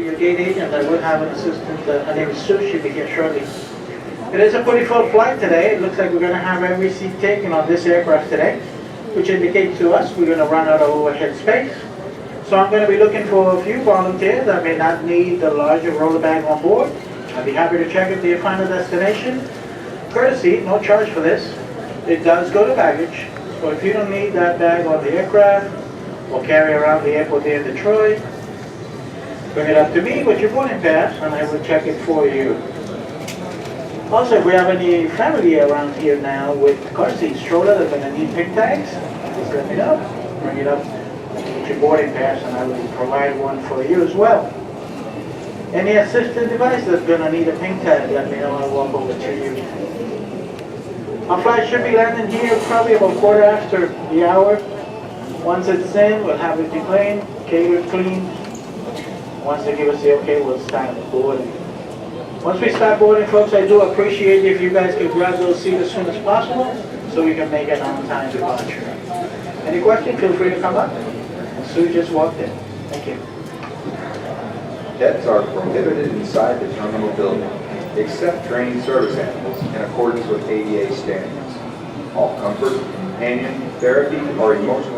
your gate agent. I will have an assistant, her name is Sue, she'll be here shortly. It is a pretty full flight today. It looks like we're going to have every seat taken on this aircraft today, which indicates to us we're going to run out of overhead space. So I'm going to be looking for a few volunteers that may not need the larger roller bag on board. I'd be happy to check into your final destination. Courtesy, no charge for this. It does go to baggage. So if you don't need that bag on the aircraft or carry around the airport there in Detroit, bring it up to me with your boarding pass and I will check it for you. Also, if we have any family around here now with car seats, stroller, they're going to need pink tags, just let me know. Bring it up with your boarding pass and I will provide one for you as well. Any assistive device that's going to need a pink tag, let me know and I'll walk over to you. Our flight should be landing here probably about quarter after the hour. Once it's in, we'll have it declined, catered, cleaned. Once they give us the okay, we'll start boarding. Once we start boarding, folks, I do appreciate if you guys could grab those seats as soon as possible so we can make an on-time departure. Any questions, feel free to come up. Sue just walked in. Thank you. Pets are prohibited inside the terminal building, except trained service animals in accordance with ADA standards. All comfort, companion, therapy, or emotional